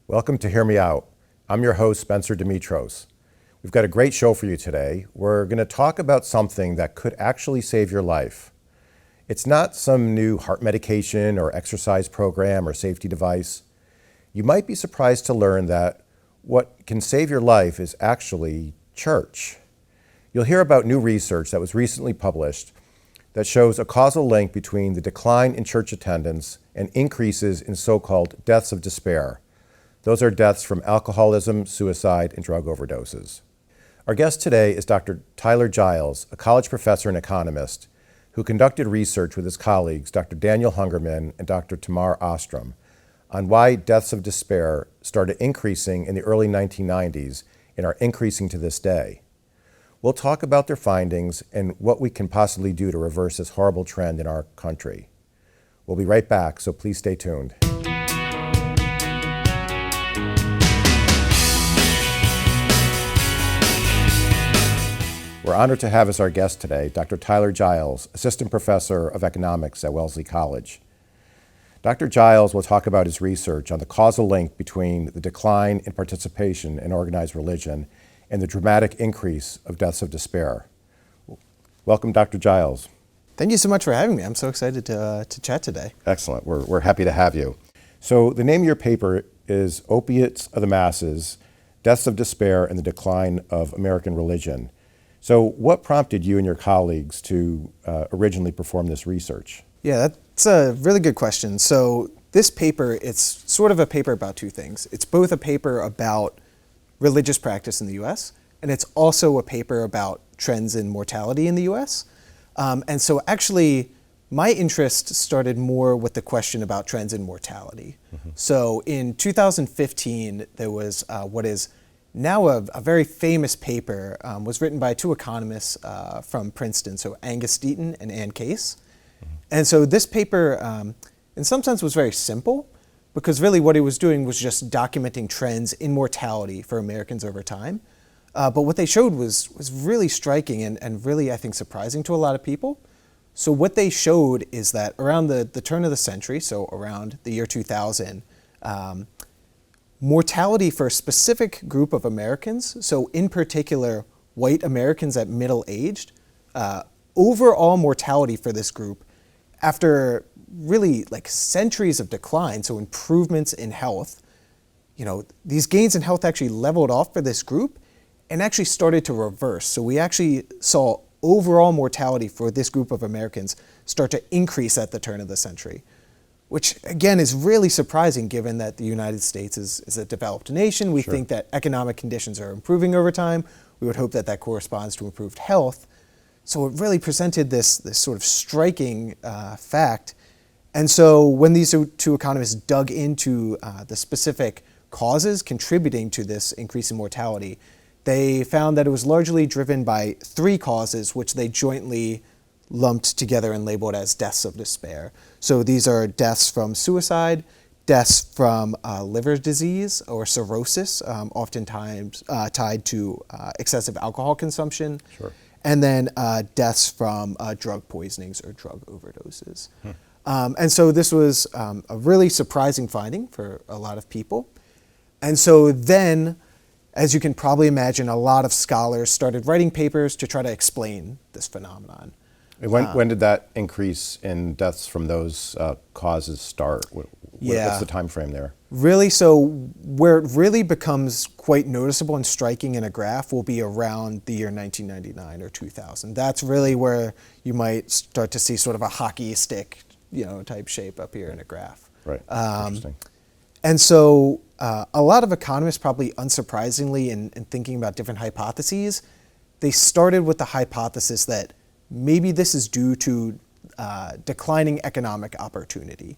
Welcome to Hear Me Out. I'm your host, Spencer Demetros. We've got a great show for you today. We're going to talk about something that could actually save your life. It's not some new heart medication or exercise program or safety device. You might be surprised to learn that what can save your life is actually church. You'll hear about new research that was recently published that shows a causal link between the decline in church attendance and increases in so-called deaths of despair. Those are deaths from alcoholism, suicide, and drug overdoses. Our guest today is Dr. Tyler Giles, a college professor and economist who conducted research with his colleagues, Dr. Daniel Hungerman and Dr. Tamar Ostrom, on why deaths of despair started increasing in the early 1990s and are increasing to this day. We'll talk about their findings and what we can possibly do to reverse this horrible trend in our country. We'll be right back, so please stay tuned. We're honored to have as our guest today Dr. Tyler Giles, Assistant Professor of Economics at Wellesley College. Dr. Giles will talk about his research on the causal link between the decline in participation in organized religion and the dramatic increase of deaths of despair. Welcome, Dr. Giles. Thank you so much for having me. I'm so excited to chat today. Excellent. We're happy to have you. So the name of your paper is Opiates of the Masses, Deaths of Despair and the Decline of American Religion. So what prompted you and your colleagues to originally perform this research? Yeah, that's a really good question. So this paper, it's sort of a paper about two things. It's both a paper about religious practice in the US, and it's also a paper about trends in mortality in the US. And so actually, my interest started more with the question about trends in mortality. Mm-hmm. So in 2015, there was what is now a very famous paper, was written by two economists from Princeton, so Angus Deaton and Ann Case. Mm-hmm. And so this paper, in some sense, was very simple, because really what it was doing was just documenting trends in mortality for Americans over time. But what they showed was really striking and really, I think, surprising to a lot of people. So what they showed is that around the turn of the century, so around the year 2000, mortality for a specific group of Americans, so in particular white Americans at middle-aged, overall mortality for this group, after really like centuries of decline, so improvements in health, these gains in health actually leveled off for this group and actually started to reverse. So we actually saw overall mortality for this group of Americans start to increase at the turn of the century, which again is really surprising given that the United States is a developed nation. We think that economic conditions are improving over time. We would hope that that corresponds to improved health. So it really presented this sort of striking fact. And so when these two economists dug into the specific causes contributing to this increase in mortality, they found that it was largely driven by three causes, which they jointly lumped together and labeled as deaths of despair. So these are deaths from suicide, deaths from liver disease or cirrhosis, oftentimes tied to excessive alcohol consumption, and then deaths from drug poisonings or drug overdoses. And so this was a really surprising finding for a lot of people. And so then, as you can probably imagine, a lot of scholars started writing papers to try to explain this phenomenon. When did that increase in deaths from those causes start? What's the time frame there? Really, so where it really becomes quite noticeable and striking in a graph will be around the year 1999 or 2000. That's really where you might start to see sort of a hockey stick, type shape up here in a graph. Right. Interesting. And so a lot of economists, probably unsurprisingly, in thinking about different hypotheses, they started with the hypothesis that maybe this is due to declining economic opportunity.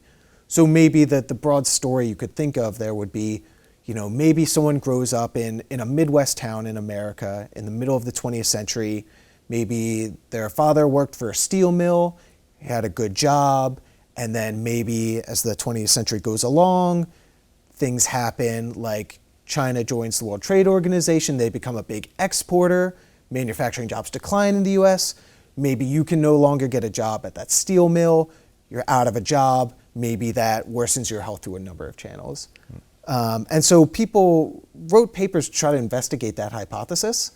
So maybe that the broad story you could think of there would be, maybe someone grows up in a Midwest town in America in the middle of the 20th century. Maybe their father worked for a steel mill, he had a good job, and then maybe as the 20th century goes along, things happen like China joins the World Trade Organization, they become a big exporter, manufacturing jobs decline in the US, maybe you can no longer get a job at that steel mill, you're out of a job, maybe that worsens your health through a number of channels. And so people wrote papers to try to investigate that hypothesis.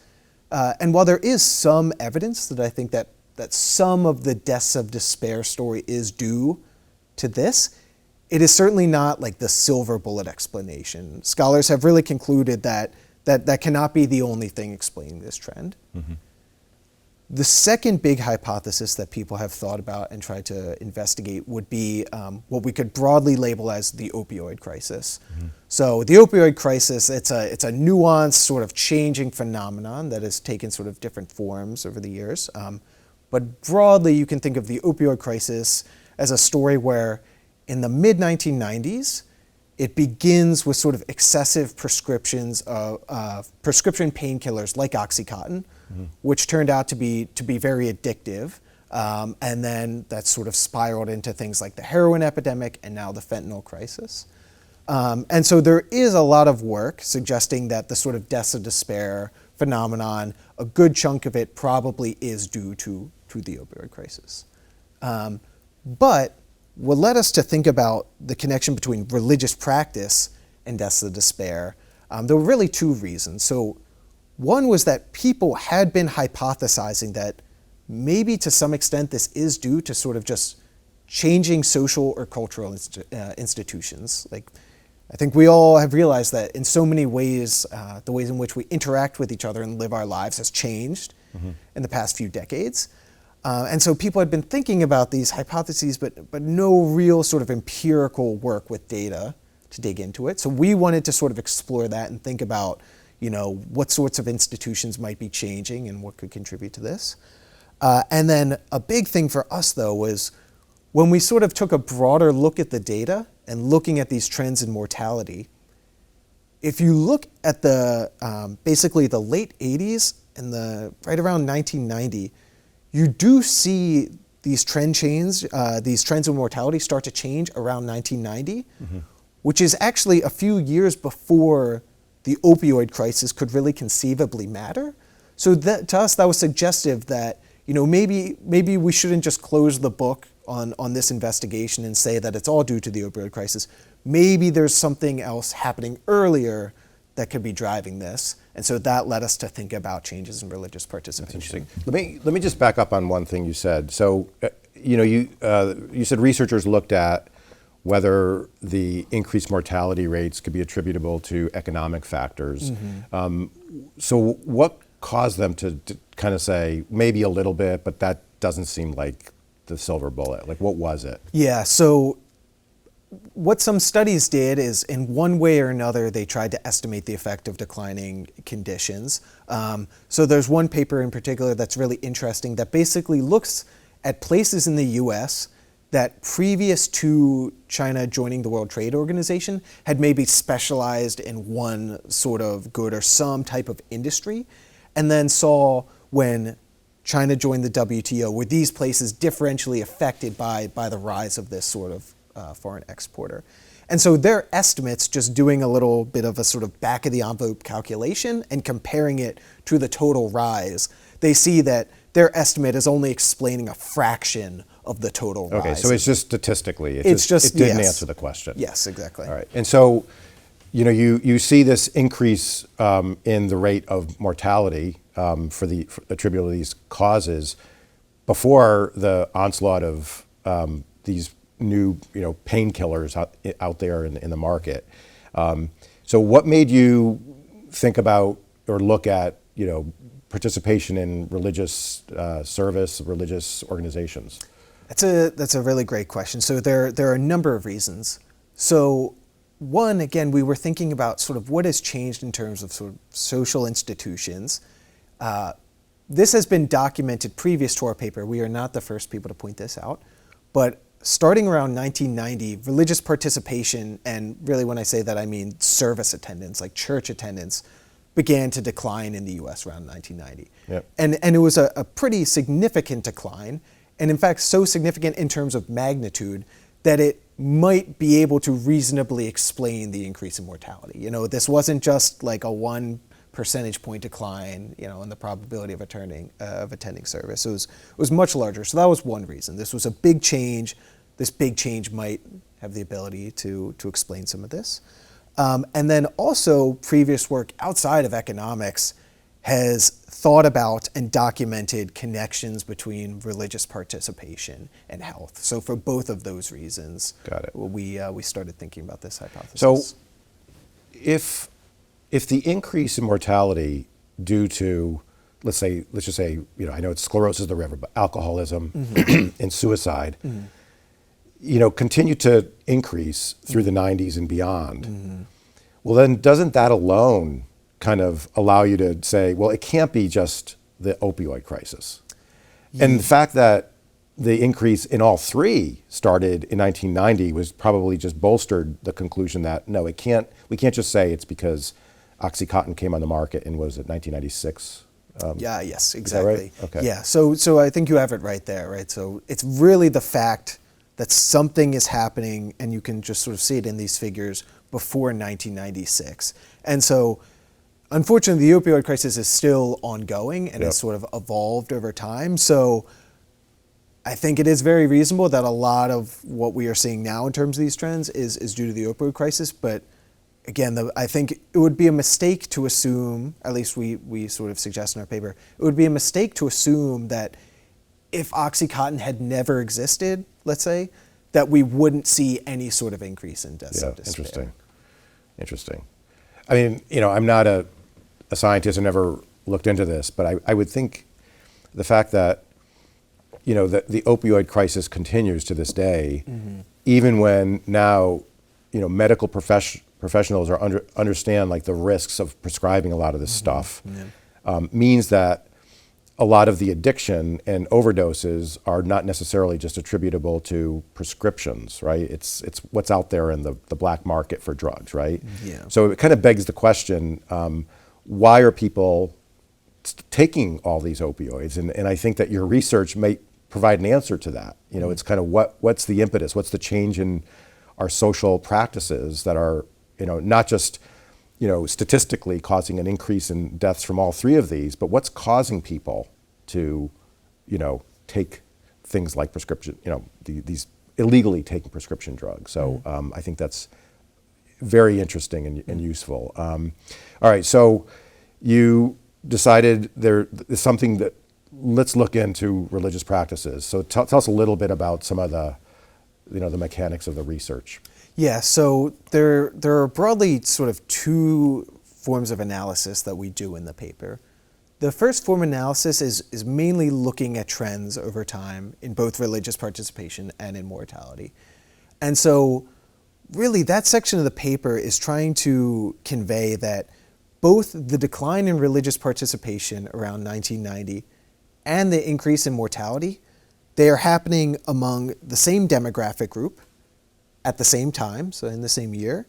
And while there is some evidence that I think that some of the deaths of despair story is due to this, it is certainly not like the silver bullet explanation. Scholars have really concluded that cannot be the only thing explaining this trend. Mm-hmm. The second big hypothesis that people have thought about and tried to investigate would be what we could broadly label as the opioid crisis. Mm-hmm. So the opioid crisis, it's a nuanced sort of changing phenomenon that has taken sort of different forms over the years. But broadly, you can think of the opioid crisis as a story where in the mid-1990s, it begins with sort of excessive prescriptions of prescription painkillers like Oxycontin, mm-hmm. which turned out to be very addictive. And then that sort of spiraled into things like the heroin epidemic and now the fentanyl crisis. And so there is a lot of work suggesting that the sort of deaths of despair phenomenon, a good chunk of it probably is due to the opioid crisis. But what led us to think about the connection between religious practice and deaths of despair, there were really two reasons. So one was that people had been hypothesizing that maybe to some extent this is due to sort of just changing social or cultural institutions. Like, I think we all have realized that in so many ways, the ways in which we interact with each other and live our lives has changed mm-hmm. in the past few decades. And so people had been thinking about these hypotheses, but no real sort of empirical work with data to dig into it. So we wanted to sort of explore that and think about, what sorts of institutions might be changing and what could contribute to this. And then a big thing for us, though, was when we sort of took a broader look at the data and looking at these trends in mortality, if you look at the basically the late 80s and right around 1990, you do see these trends in mortality start to change around 1990, mm-hmm. which is actually a few years before the opioid crisis could really conceivably matter. So to us, that was suggestive that maybe we shouldn't just close the book on this investigation and say that it's all due to the opioid crisis. Maybe there's something else happening earlier that could be driving this. And so that led us to think about changes in religious participation. Let me just back up on one thing you said. So, you said researchers looked at whether the increased mortality rates could be attributable to economic factors. Mm-hmm. So what caused them to kind of say maybe a little bit, but that doesn't seem like the silver bullet? Like, what was it? Yeah, so what some studies did is, in one way or another, they tried to estimate the effect of declining conditions. So there's one paper in particular that's really interesting that basically looks at places in the US that previous to China joining the World Trade Organization had maybe specialized in one sort of good or some type of industry, and then saw when China joined the WTO, were these places differentially affected by the rise of this sort of foreign exporter. And so their estimates, just doing a little bit of a sort of back of the envelope calculation and comparing it to the total rise, they see that their estimate is only explaining a fraction of the total rise. Okay, so it's just statistically, it didn't answer the question. Yes, exactly. All right, and so, you see this increase in the rate of mortality attributable to these causes before the onslaught of these new, painkillers out there in the market. So what made you think about or look at, participation in religious service, religious organizations? That's a really great question. So there are a number of reasons. So one, again, we were thinking about sort of what has changed in terms of sort of social institutions. This has been documented previous to our paper. We are not the first people to point this out, but starting around 1990, religious participation, and really when I say that I mean service attendance, like church attendance, began to decline in the US around 1990. Yep. And it was a pretty significant decline, and in fact so significant in terms of magnitude that it might be able to reasonably explain the increase in mortality. This wasn't just like a 1 percentage point decline, in the probability of attending service. It was much larger. So that was one reason. This was a big change. This big change might have the ability to explain some of this. And then also previous work outside of economics has thought about and documented connections between religious participation and health. So for both of those reasons, Got it. we started thinking about this hypothesis. So if the increase in mortality due to, let's just say, I know it's sclerosis of the liver, but alcoholism and suicide, continue to increase through the 90s and beyond, well, then doesn't that alone kind of allow you to say, well, it can't be just the opioid crisis? And the fact that the increase in all three started in 1990 was probably just bolstered the conclusion that, no, we can't just say it's because OxyContin came on the market in, what was it, 1996? Yes, exactly. Right? Okay. Yeah, so I think you have it right there, right? So it's really the fact that something is happening, and you can just sort of see it in these figures before 1996. And so, unfortunately, the opioid crisis is still ongoing and has sort of evolved over time. So I think it is very reasonable that a lot of what we are seeing now in terms of these trends is due to the opioid crisis. But again, I think it would be a mistake to assume, at least we sort of suggest in our paper, it would be a mistake to assume that if OxyContin had never existed, let's say, that we wouldn't see any sort of increase in deaths of despair. Interesting. I mean, I'm not a scientist, I never looked into this, but I would think the fact that, that the opioid crisis continues to this day, even when now, medical professionals understand like the risks of prescribing a lot of this stuff, means that a lot of the addiction and overdoses are not necessarily just attributable to prescriptions, right? It's what's out there in the black market for drugs, right? Yeah. So it kind of begs the question, why are people taking all these opioids? And I think that your research may provide an answer to that. It's kind of what's the impetus? What's the change in our social practices that are, not just, statistically causing an increase in deaths from all three of these, but what's causing people to, take things like prescription, these illegally taking prescription drugs. So I think that's very interesting and useful. All right, so you decided there is something that, let's look into religious practices. So tell us a little bit about some of the, the mechanics of the research. Yeah, so there are broadly sort of two forms of analysis that we do in the paper. The first form of analysis is mainly looking at trends over time in both religious participation and in mortality. And so really that section of the paper is trying to convey that both the decline in religious participation around 1990 and the increase in mortality, they are happening among the same demographic group at the same time, so in the same year,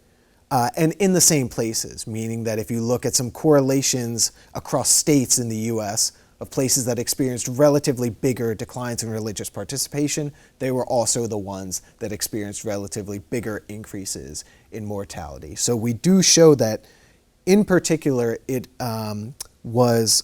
and in the same places, meaning that if you look at some correlations across states in the US of places that experienced relatively bigger declines in religious participation, they were also the ones that experienced relatively bigger increases in mortality. So we do show that, in particular, it was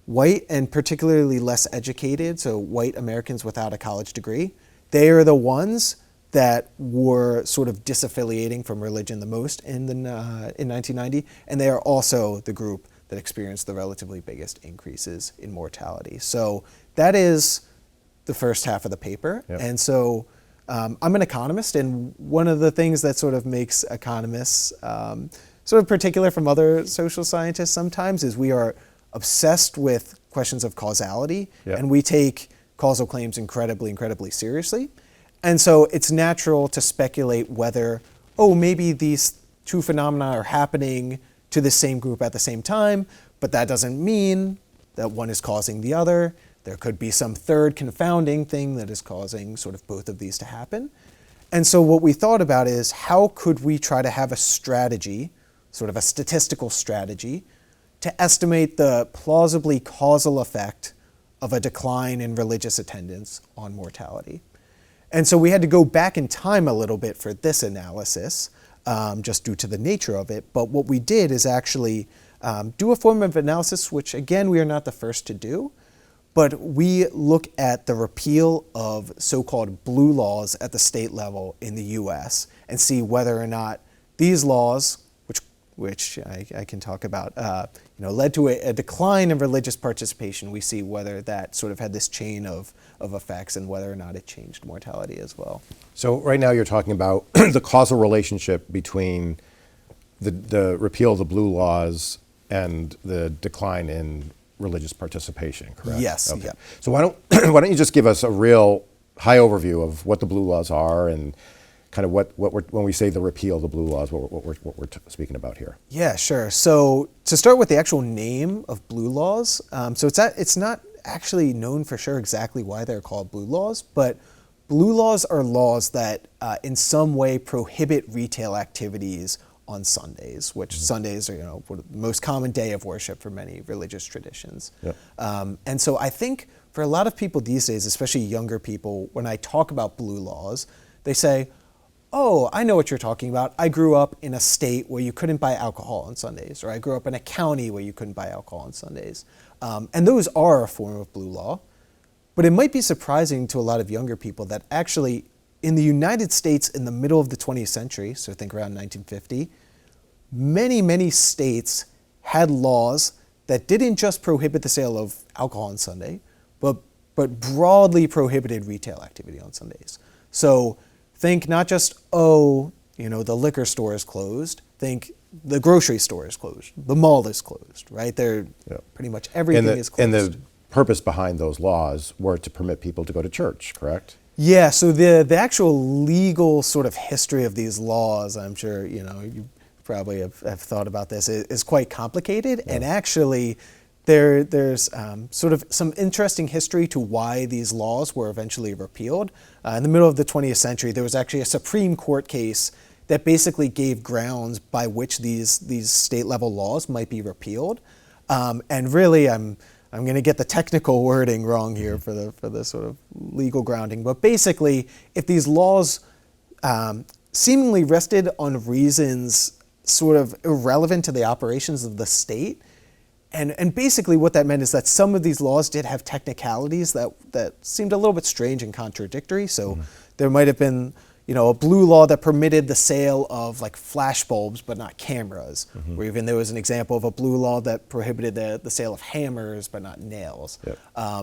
white and particularly less educated, so white Americans without a college degree, they are the ones that were sort of disaffiliating from religion the most in 1990, and they are also the group that experienced the relatively biggest increases in mortality. So that is the first half of the paper. Yep. And so I'm an economist, and one of the things that sort of makes economists sort of particular from other social scientists sometimes is we are obsessed with questions of causality, Yep. and we take causal claims incredibly seriously. And so it's natural to speculate whether, maybe these two phenomena are happening to the same group at the same time, but that doesn't mean that one is causing the other. There could be some third confounding thing that is causing sort of both of these to happen. And so what we thought about is how could we try to have a strategy, sort of a statistical strategy, to estimate the plausibly causal effect of a decline in religious attendance on mortality. And so we had to go back in time a little bit for this analysis, just due to the nature of it. But what we did is actually do a form of analysis, which again, we are not the first to do, but we look at the repeal of so-called blue laws at the state level in the US and see whether or not these laws, which I can talk about, led to a decline in religious participation. We see whether that sort of had this chain of effects and whether or not it changed mortality as well. So right now you're talking about the causal relationship between the repeal of the blue laws and the decline in religious participation, correct? Yes. Okay. Yeah. So why don't you just give us a real high overview of what the blue laws are and kind of what we're, when we say the repeal of the blue laws, what we're speaking about here. Yeah, sure. So to start with the actual name of blue laws, so it's not actually known for sure exactly why they're called blue laws, but blue laws are laws that in some way prohibit retail activities on Sundays, which Sundays are the most common day of worship for many religious traditions. Yep. And so I think for a lot of people these days, especially younger people, when I talk about blue laws, they say, oh, I know what you're talking about. I grew up in a state where you couldn't buy alcohol on Sundays, or I grew up in a county where you couldn't buy alcohol on Sundays. And those are a form of blue law. But it might be surprising to a lot of younger people that actually in the United States in the middle of the 20th century, so think around 1950, many states had laws that didn't just prohibit the sale of alcohol on Sunday, but broadly prohibited retail activity on Sundays. So think not just, the liquor store is closed. Think the grocery store is closed. The mall is closed, right? Pretty much everything is closed. And the purpose behind those laws were to permit people to go to church, correct? Yeah, so the actual legal sort of history of these laws, I'm sure, you probably have thought about this, is quite complicated. Yeah. And actually, there's sort of some interesting history to why these laws were eventually repealed. In the middle of the 20th century, there was actually a Supreme Court case that basically gave grounds by which these state-level laws might be repealed. And really, I'm going to get the technical wording wrong here for the sort of legal grounding. But basically, if these laws seemingly rested on reasons sort of irrelevant to the operations of the state, and basically what that meant is that some of these laws did have technicalities that seemed a little bit strange and contradictory. So there might have been, a blue law that permitted the sale of like flash bulbs but not cameras. Or even there was an example of a blue law that prohibited the sale of hammers but not nails. Yep.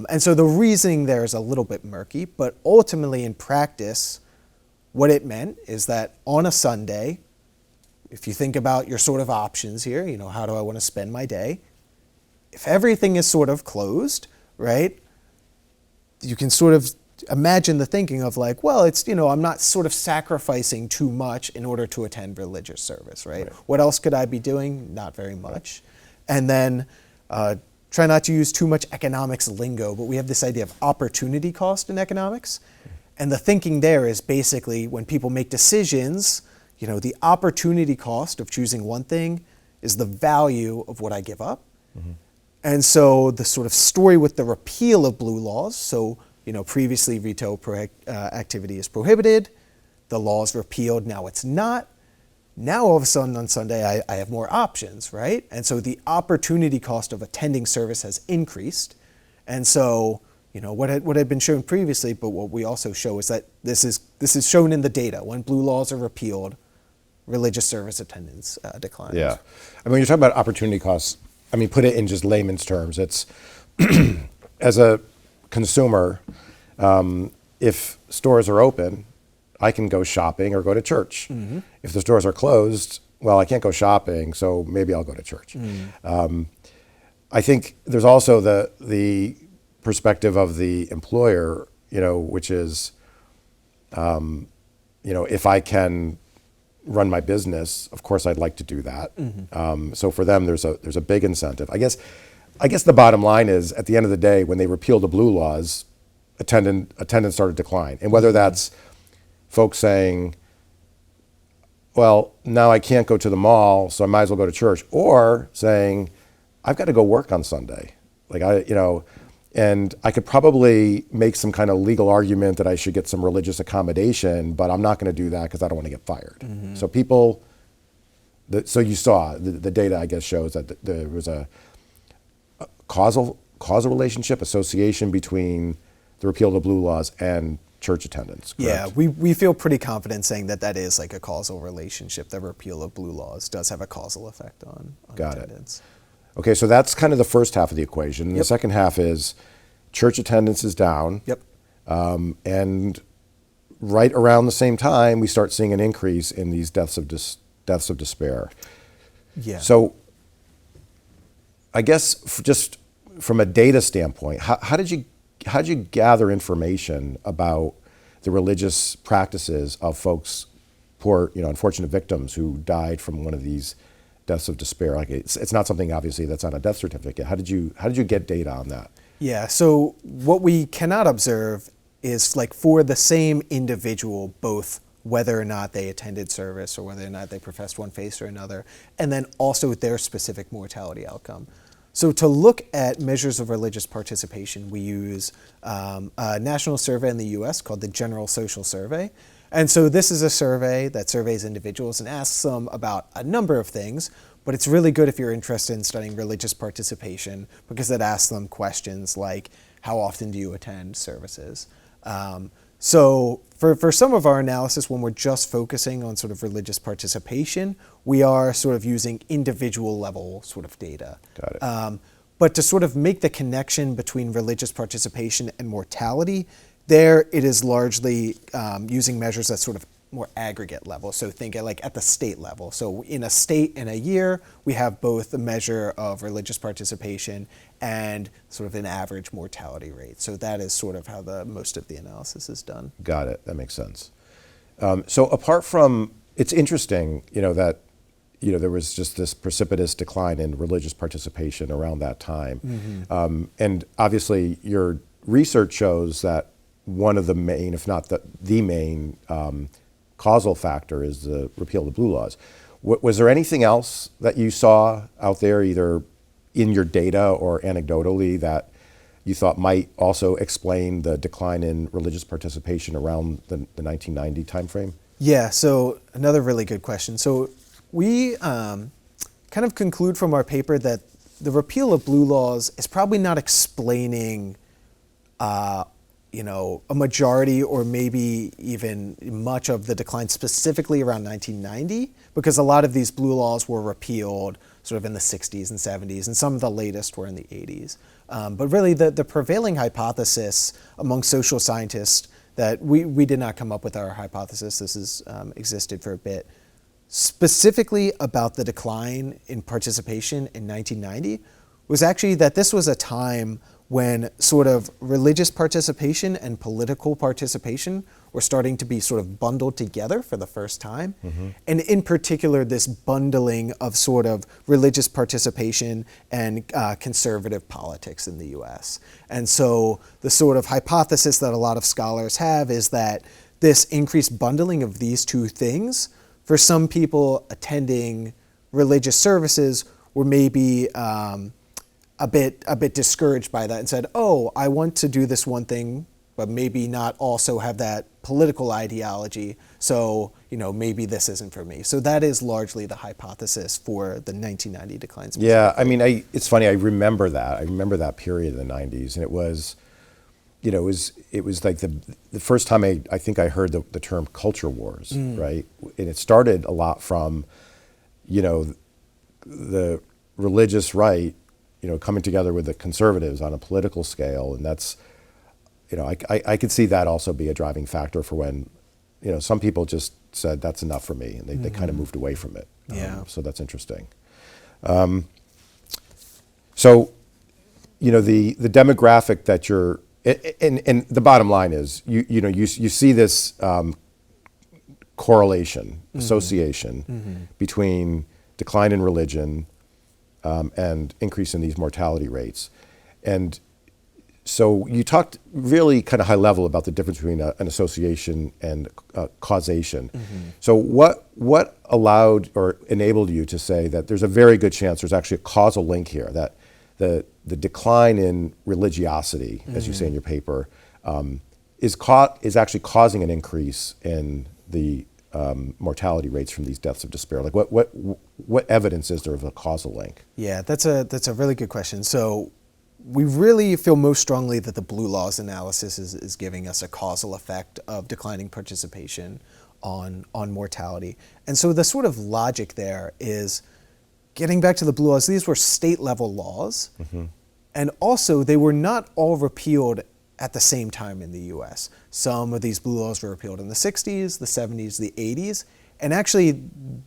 And so the reasoning there is a little bit murky, but ultimately in practice, what it meant is that on a Sunday, if you think about your sort of options here, how do I want to spend my day? If everything is sort of closed, right, you can sort of imagine the thinking of like, well, it's, I'm not sort of sacrificing too much in order to attend religious service, right? What else could I be doing? Not very much. And then try not to use too much economics lingo, but we have this idea of opportunity cost in economics. And the thinking there is basically when people make decisions, the opportunity cost of choosing one thing is the value of what I give up. And so the sort of story with the repeal of blue laws, so previously retail activity is prohibited, the law is repealed, now it's not. Now all of a sudden on Sunday I have more options, right? And so the opportunity cost of attending service has increased. And so what had been shown previously, but what we also show is that this is shown in the data. When blue laws are repealed, religious service attendance declines. Yeah. When you're talking about opportunity costs, put it in just layman's terms. It's, as a consumer, if stores are open, I can go shopping or go to church. If the stores are closed, well, I can't go shopping, so maybe I'll go to church. I think there's also the perspective of the employer, which is, if I can run my business, of course I'd like to do that. So for them, there's a big incentive. I guess the bottom line is, at the end of the day, when they repealed the blue laws, attendance started to decline. And whether that's folks saying, well, now I can't go to the mall, so I might as well go to church, or saying, I've got to go work on Sunday. And I could probably make some kind of legal argument that I should get some religious accommodation, but I'm not going to do that because I don't want to get fired. So so you saw the data, I guess, shows that there was a causal relationship, association between the repeal of the blue laws and church attendance, Yeah, correct? we feel pretty confident saying that that is like a causal relationship. The repeal of blue laws does have a causal effect on Got it. attendance. Okay, so that's kind of the first half of the equation. And the Yep. second half is church attendance is down. Yep. And right around the same time, we start seeing an increase in these deaths of despair. Yeah. So I guess just from a data standpoint, how did you gather information about the religious practices of folks, poor, unfortunate victims who died from one of these deaths of despair? Like it's not something obviously that's on a death certificate. How did you get data on that? Yeah, so what we cannot observe is like for the same individual, both whether or not they attended service or whether or not they professed one faith or another, and then also their specific mortality outcome. So to look at measures of religious participation, we use a national survey in the US called the General Social Survey. And so this is a survey that surveys individuals and asks them about a number of things, but it's really good if you're interested in studying religious participation because it asks them questions like, how often do you attend services? So for some of our analysis, when we're just focusing on sort of religious participation, we are sort of using individual level sort of data. Got it. But to sort of make the connection between religious participation and mortality, there it is largely using measures at sort of more aggregate level. So think at the state level. So in a state in a year, we have both a measure of religious participation and sort of an average mortality rate. So that is sort of how most of the analysis is done. Got it. That makes sense. So apart from, it's interesting, that there was just this precipitous decline in religious participation around that time. Mm-hmm. And obviously your research shows that one of the main, if not the main causal factor is the repeal of the blue laws. Was there anything else that you saw out there, either in your data or anecdotally, that you thought might also explain the decline in religious participation around the 1990 timeframe? Yeah, so another really good question. So we kind of conclude from our paper that the repeal of blue laws is probably not explaining a majority or maybe even much of the decline specifically around 1990, because a lot of these blue laws were repealed sort of in the 60s and 70s, and some of the latest were in the 80s. But really the prevailing hypothesis among social scientists that we did not come up with our hypothesis, this has existed for a bit, specifically about the decline in participation in 1990 was actually that this was a time when sort of religious participation and political participation were starting to be sort of bundled together for the first time. Mm-hmm. And in particular, this bundling of sort of religious participation and conservative politics in the US. And so the sort of hypothesis that a lot of scholars have is that this increased bundling of these two things, for some people attending religious services were maybe a bit discouraged by that and said, oh, I want to do this one thing, but maybe not also have that political ideology. So, maybe this isn't for me. So that is largely the hypothesis for the 1990 decline. Yeah, I mean, it's funny. I remember that. I remember that period in the 90s, and it was, it was like the first time I think I heard the term culture wars, right? And it started a lot from, the religious right, coming together with the conservatives on a political scale. And that's, I could see that also be a driving factor for when, some people just said, that's enough for me. And they kind of moved away from it. Yeah. So that's interesting. So, the demographic that you're, and the bottom line is, you see this correlation, association between decline in religion and increase in these mortality rates. And so you talked really kind of high level about the difference between an association and causation. So what allowed or enabled you to say that there's a very good chance there's actually a causal link here, that the decline in religiosity, as you say in your paper, is actually causing an increase in the mortality rates from these deaths of despair? Like what evidence is there of a causal link? Yeah, that's a really good question. So we really feel most strongly that the blue laws analysis is giving us a causal effect of declining participation on mortality. And so the sort of logic there is, getting back to the blue laws, these were state level laws. And also they were not all repealed at the same time in the US. Some of these blue laws were repealed in the 60s, the 70s, the 80s. And actually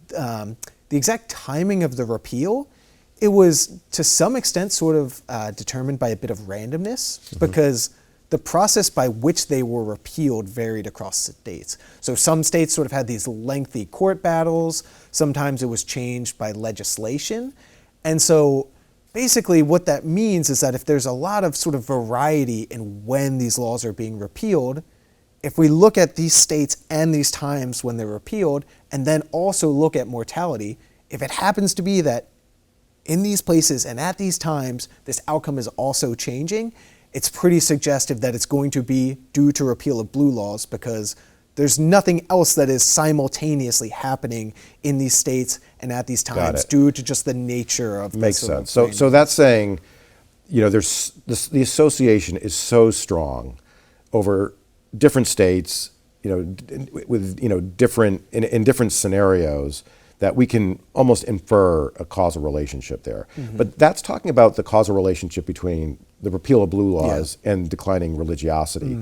the exact timing of the repeal, it was to some extent sort of determined by a bit of randomness, because the process by which they were repealed varied across states. So some states sort of had these lengthy court battles. Sometimes it was changed by legislation. And so basically what that means is that if there's a lot of sort of variety in when these laws are being repealed, if we look at these states and these times when they're repealed, and then also look at mortality, if it happens to be that in these places and at these times, this outcome is also changing, it's pretty suggestive that it's going to be due to repeal of blue laws, because there's nothing else that is simultaneously happening in these states and at these times due to just the nature of Makes sense. So that's saying, there's the association is so strong over different states, with different in different scenarios, that we can almost infer a causal relationship there. But that's talking about the causal relationship between the repeal of blue laws and declining religiosity.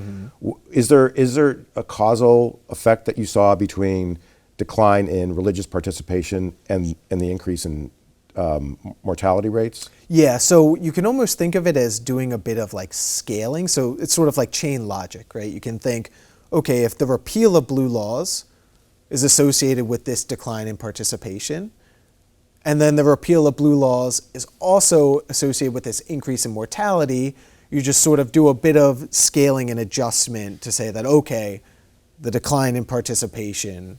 Is there a causal effect that you saw between decline in religious participation and the increase in mortality rates? Yeah, so you can almost think of it as doing a bit of like scaling. So it's sort of like chain logic, right? You can think, okay, if the repeal of blue laws is associated with this decline in participation, and then the repeal of blue laws is also associated with this increase in mortality, you just sort of do a bit of scaling and adjustment to say that, okay, the decline in participation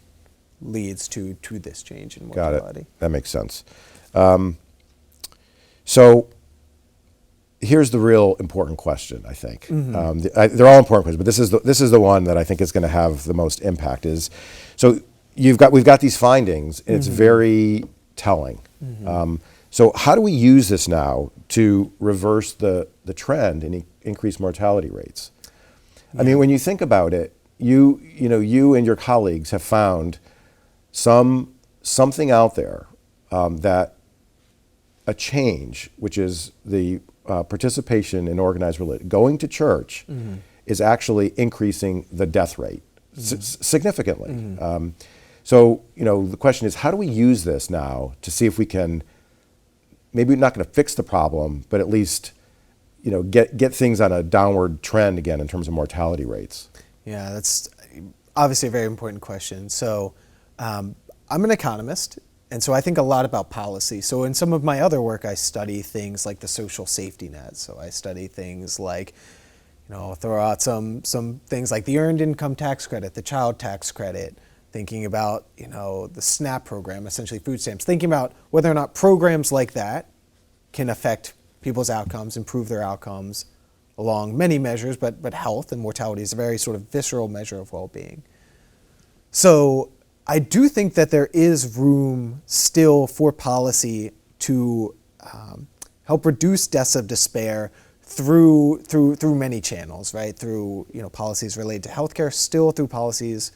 leads to this change in mortality. Got it. That makes sense. So here's the real important question, I think. They're all important questions, but this is the one that I think is going to have the most impact. So we've got these findings, and it's very telling. So how do we use this now to reverse the trend and increase mortality rates? I mean, when you think about it, you and your colleagues have found something out there that a change, which is the participation in organized religion, going to church, is actually increasing the death rate significantly. So, the question is, how do we use this now to see if we can, maybe we're not going to fix the problem, but at least, get things on a downward trend again in terms of mortality rates? Yeah, that's obviously a very important question. So I'm an economist, and so I think a lot about policy. So in some of my other work, I study things like the social safety net. So I study things like, throw out some things like the earned income tax credit, the child tax credit, thinking about, the SNAP program, essentially food stamps, thinking about whether or not programs like that can affect people's outcomes, improve their outcomes along many measures, but health and mortality is a very sort of visceral measure of well-being. So I do think that there is room still for policy to help reduce deaths of despair through many channels, right? Through policies related to healthcare, still through policies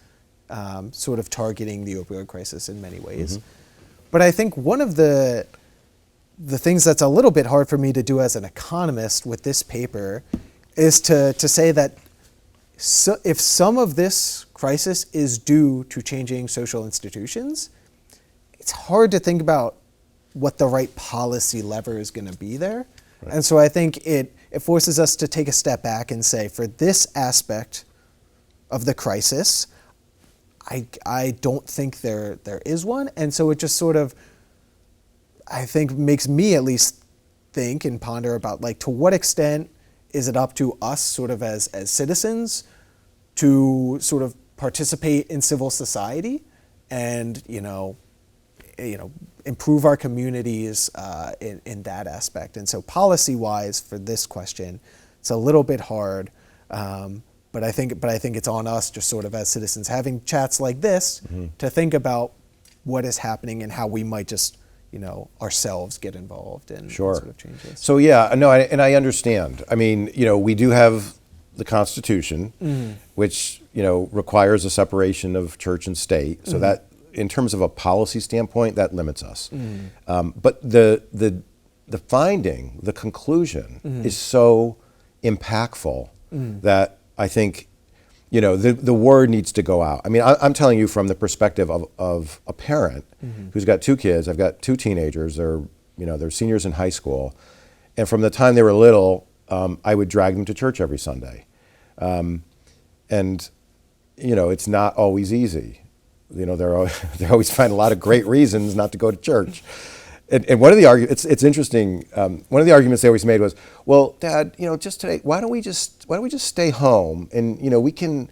sort of targeting the opioid crisis in many ways. But I think one of the things that's a little bit hard for me to do as an economist with this paper is to say that if some of this crisis is due to changing social institutions, it's hard to think about what the right policy lever is going to be there. Right. And so I think it forces us to take a step back and say, for this aspect of the crisis, I don't think there is one. And so it just sort of, I think, makes me at least think and ponder about, like, to what extent is it up to us sort of as citizens to sort of participate in civil society and, improve our communities in that aspect. And so policy-wise for this question, it's a little bit hard. But I think it's on us, just sort of as citizens, having chats like this to think about what is happening and how we might just ourselves get involved in Sure. sort of changes. So yeah, no, and I understand. I mean, we do have the Constitution, which requires a separation of church and state. So that, in terms of a policy standpoint, that limits us. But the finding, the conclusion, is so impactful that I think the word needs to go out. I mean, I'm telling you from the perspective of a parent who's got two kids. I've got two teenagers. They're seniors in high school, and from the time they were little, I would drag them to church every Sunday, and it's not always easy. They always find a lot of great reasons not to go to church. And one of the arguments, it's interesting. One of the arguments they always made was, "Well, Dad, just today, why don't we just stay home and we can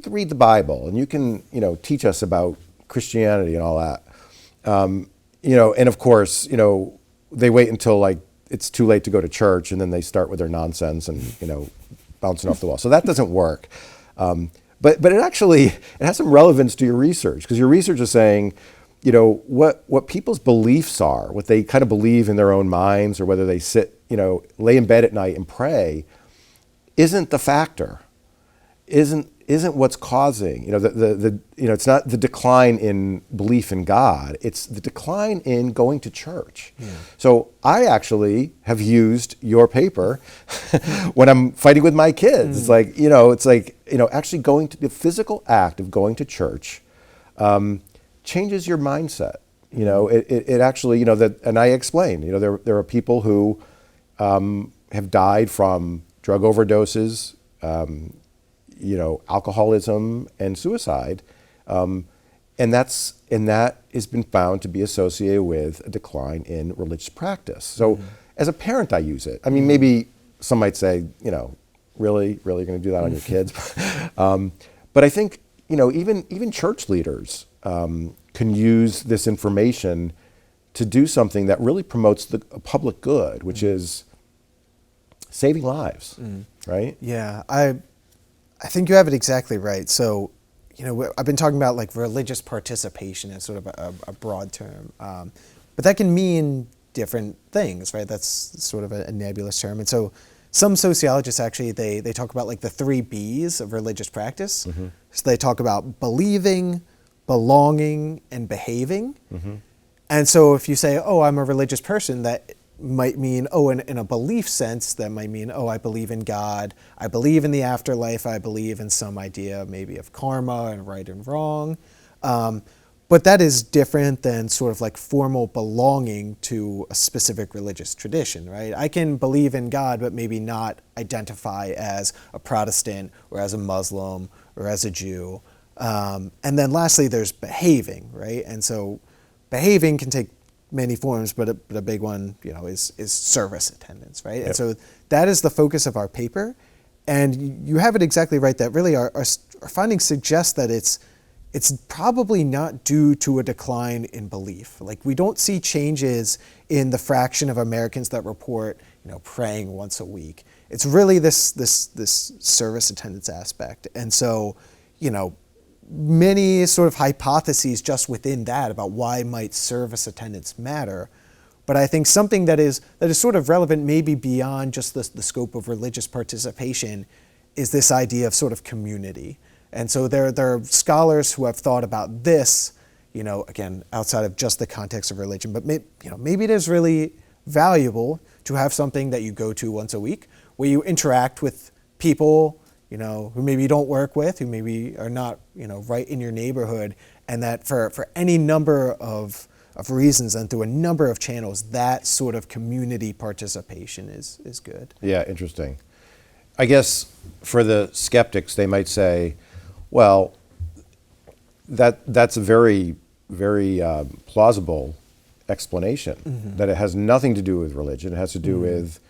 read the Bible and you can teach us about Christianity and all that." And of course, they wait until like it's too late to go to church, and then they start with their nonsense and bouncing off the wall. So that doesn't work. But it has some relevance to your research, because your research is saying, what people's beliefs are, what they kind of believe in their own minds, or whether they sit, lay in bed at night and pray, isn't the factor, isn't what's causing, it's not the decline in belief in God, it's the decline in going to church. Yeah. So I actually have used your paper when I'm fighting with my kids. It's like, actually going to the physical act of going to church, changes your mindset. It actually, and I explained, there are people who have died from drug overdoses, alcoholism and suicide, and that has been found to be associated with a decline in religious practice. So as a parent, I use it. I mean, maybe some might say, really going to do that on your kids, but I think even church leaders can use this information to do something that really promotes the public good, which is saving lives, right? Yeah, I think you have it exactly right. So, I've been talking about like religious participation as sort of a broad term, but that can mean different things, right? That's sort of a nebulous term. And so some sociologists actually, they talk about like the 3 B's of religious practice. So they talk about believing, belonging, and behaving. And so if you say, oh, I'm a religious person, that might mean, in a belief sense, that might mean, I believe in God, I believe in the afterlife, I believe in some idea maybe of karma and right and wrong. But that is different than sort of like formal belonging to a specific religious tradition, right? I can believe in God, but maybe not identify as a Protestant or as a Muslim or as a Jew. And then lastly, there's behaving, right? And so behaving can take many forms, but a big one, is service attendance, right? Yep. And so that is the focus of our paper. And you have it exactly right that really our findings suggest that it's probably not due to a decline in belief. Like, we don't see changes in the fraction of Americans that report, praying once a week. It's really this service attendance aspect. And so, many sort of hypotheses just within that about why might service attendance matter. But I think something that is sort of relevant maybe beyond just the scope of religious participation is this idea of sort of community. And so there are scholars who have thought about this, again, outside of just the context of religion, but maybe it is really valuable to have something that you go to once a week where you interact with people who maybe you don't work with, who maybe are not, right in your neighborhood, and that for any number of reasons and through a number of channels, that sort of community participation is good. Yeah, interesting. I guess for the skeptics, they might say, well, that's a very, very plausible explanation, that it has nothing to do with religion. It has to do with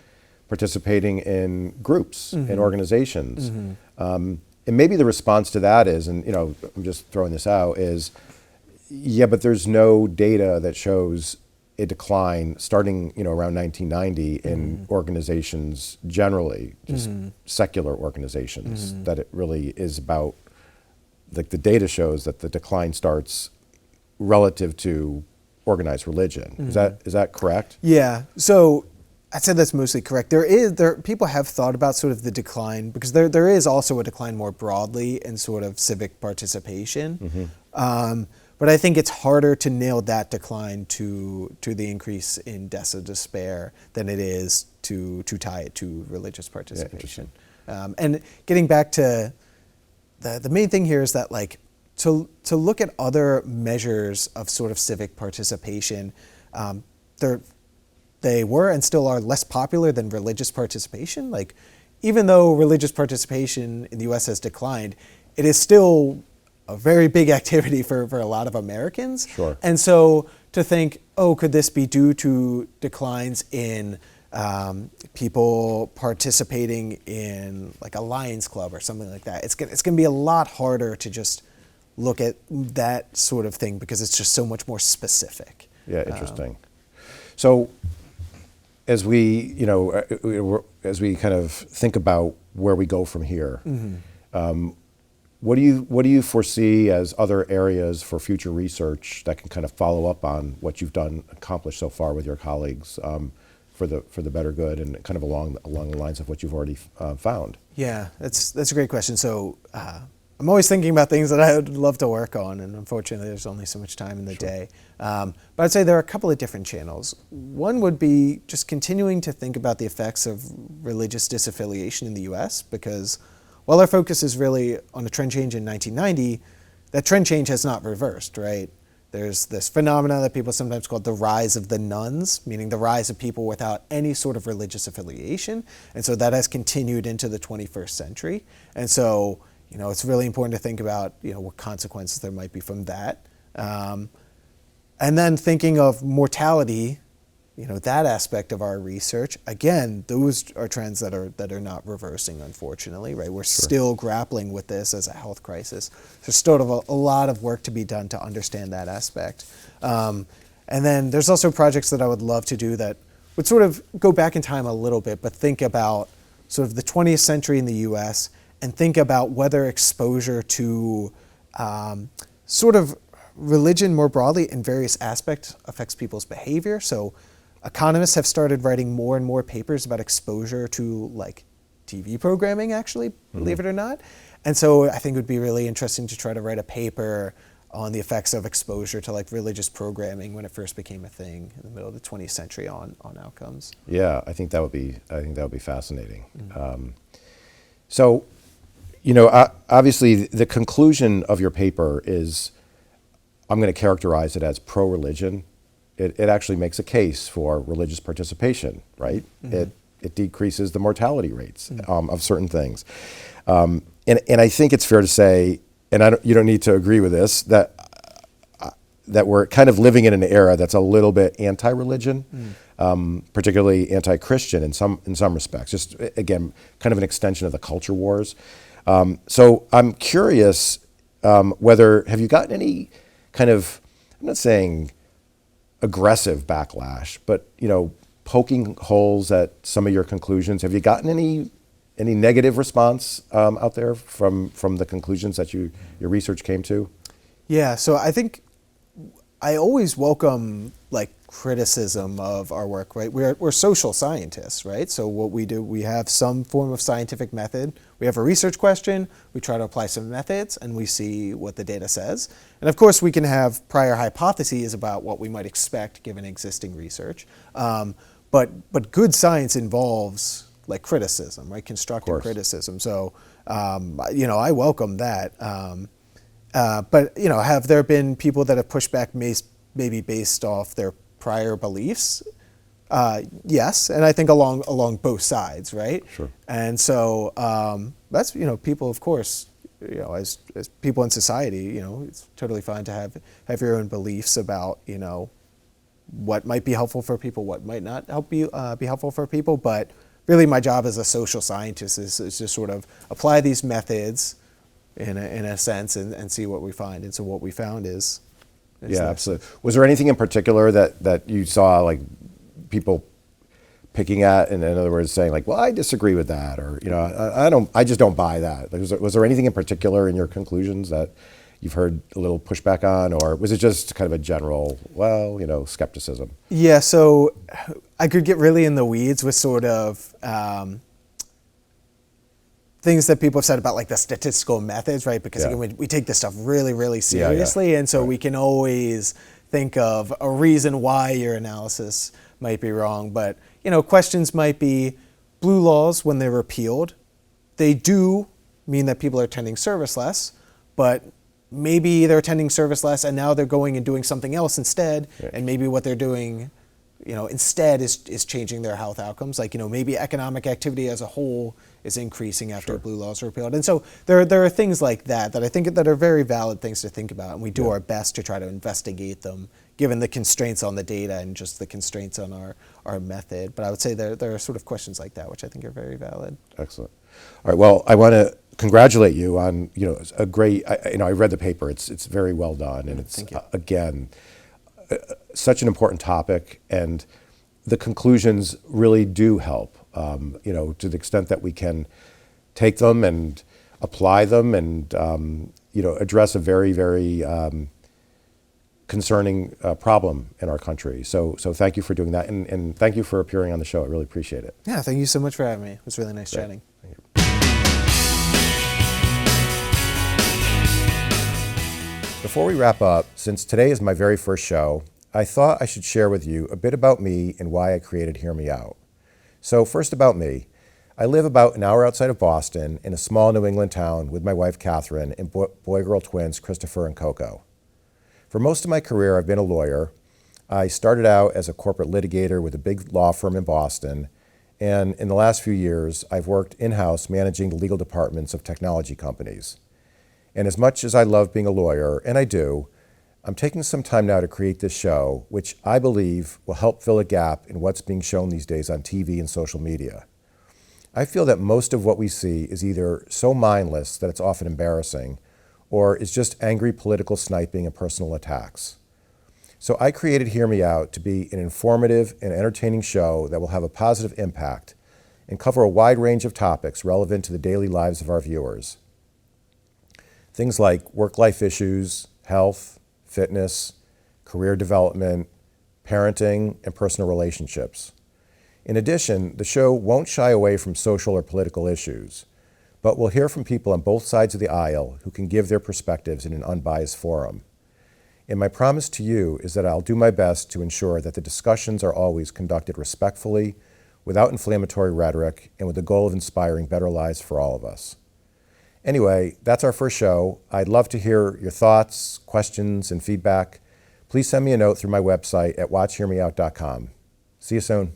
participating in groups and organizations. And maybe the response to that is, and I'm just throwing this out, is, yeah, but there's no data that shows a decline starting around 1990 in organizations generally, just secular organizations, that it really is about, like, the data shows that the decline starts relative to organized religion. Mm-hmm. Is that correct? Yeah. So I'd say that's mostly correct. People have thought about sort of the decline, because there is also a decline more broadly in sort of civic participation. But I think it's harder to nail that decline to the increase in deaths of despair than it is to tie it to religious participation. And getting back to the main thing here is that, like, to look at other measures of sort of civic participation, they were and still are less popular than religious participation. Like, even though religious participation in the U.S. has declined, it is still a very big activity for a lot of Americans. Sure. And so to think, oh, could this be due to declines in people participating in like a Lions Club or something like that? It's going to be a lot harder to just look at that sort of thing, because it's just so much more specific. Yeah, interesting. So as we kind of think about where we go from here, what do you foresee as other areas for future research that can kind of follow up on what you've accomplished so far with your colleagues, for the better good, and kind of along the lines of what you've already found? Yeah, that's a great question. So I'm always thinking about things that I would love to work on, and unfortunately there's only so much time in the day. But I'd say there are a couple of different channels. One would be just continuing to think about the effects of religious disaffiliation in the US, because while our focus is really on a trend change in 1990, that trend change has not reversed, right? There's this phenomenon that people sometimes call the rise of the nones, meaning the rise of people without any sort of religious affiliation. And so that has continued into the 21st century. And so, it's really important to think about, what consequences there might be from that. And then thinking of mortality, that aspect of our research, again, those are trends that are not reversing, unfortunately, right? We're still grappling with this as a health crisis. There's still a lot of work to be done to understand that aspect. And then there's also projects that I would love to do that would sort of go back in time a little bit, but think about sort of the 20th century in the US, and think about whether exposure to sort of religion more broadly in various aspects affects people's behavior. So economists have started writing more and more papers about exposure to like TV programming, actually, believe it or not. And so I think it would be really interesting to try to write a paper on the effects of exposure to like religious programming when it first became a thing in the middle of the 20th century on outcomes. Yeah, I think that would be fascinating. So, obviously the conclusion of your paper is, I'm going to characterize it as pro-religion. It actually makes a case for religious participation, right? It decreases the mortality rates of certain things. And I think it's fair to say, and you don't need to agree with this, that we're kind of living in an era that's a little bit anti-religion, particularly anti-Christian in some respects. Just again, kind of an extension of the culture wars. So I'm curious whether have you gotten any kind of, I'm not saying aggressive backlash, but poking holes at some of your conclusions. Have you gotten any negative response out there from the conclusions that your research came to? Yeah, so I think I always welcome like criticism of our work, right? We're social scientists, right? So what we do, we have some form of scientific method. We have a research question, we try to apply some methods, and we see what the data says. And of course, we can have prior hypotheses about what we might expect given existing research. But good science involves like criticism, right? Constructive criticism. So, I welcome that. But have there been people that have pushed back maybe based off their prior beliefs? Yes, and I think along both sides, right? Sure. And so that's people, of course, as people in society, it's totally fine to have your own beliefs about what might be helpful for people, what might not be helpful for people. But really, my job as a social scientist is to sort of apply these methods in a sense and see what we find. And so what we found is yeah, absolutely. Was there anything in particular that you saw like people picking at, and in other words saying like, well, I disagree with that, or I just don't buy that? Like, was there anything in particular in your conclusions that you've heard a little pushback on, or was it just kind of a general, skepticism? Yeah, so I could get really in the weeds with sort of things that people have said about like the statistical methods, right? Because again, we take this stuff really, really seriously, and so we can always think of a reason why your analysis might be wrong. But questions might be, blue laws, when they're repealed, they do mean that people are attending service less, but maybe they're attending service less and now they're going and doing something else instead, and maybe what they're doing instead is changing their health outcomes. Like, maybe economic activity as a whole is increasing after blue laws are repealed. And so there are things like that I think that are very valid things to think about, and we do our best to try to investigate them, given the constraints on the data and just the constraints on our method. But I would say there are sort of questions like that, which I think are very valid. Excellent. All right, well, I want to congratulate you on, a great, I read the paper, it's very well done, and it's, again, such an important topic, and the conclusions really do help, to the extent that we can take them and apply them and, address a very, very concerning problem in our country. So thank you for doing that, and thank you for appearing on the show. I really appreciate it. Yeah, thank you so much for having me. It was really nice chatting. Thank you. Before we wrap up, since today is my very first show, I thought I should share with you a bit about me and why I created Hear Me Out. So first about me. I live about an hour outside of Boston in a small New England town with my wife Catherine and boy-girl twins Christopher and Coco. For most of my career, I've been a lawyer. I started out as a corporate litigator with a big law firm in Boston, and in the last few years, I've worked in-house managing the legal departments of technology companies. And as much as I love being a lawyer, and I do, I'm taking some time now to create this show, which I believe will help fill a gap in what's being shown these days on TV and social media. I feel that most of what we see is either so mindless that it's often embarrassing, or is just angry political sniping and personal attacks. So I created Hear Me Out to be an informative and entertaining show that will have a positive impact and cover a wide range of topics relevant to the daily lives of our viewers. Things like work-life issues, health, fitness, career development, parenting, and personal relationships. In addition, the show won't shy away from social or political issues, but we'll hear from people on both sides of the aisle who can give their perspectives in an unbiased forum. And my promise to you is that I'll do my best to ensure that the discussions are always conducted respectfully, without inflammatory rhetoric, and with the goal of inspiring better lives for all of us. Anyway, that's our first show. I'd love to hear your thoughts, questions, and feedback. Please send me a note through my website at watchhearmeout.com. See you soon.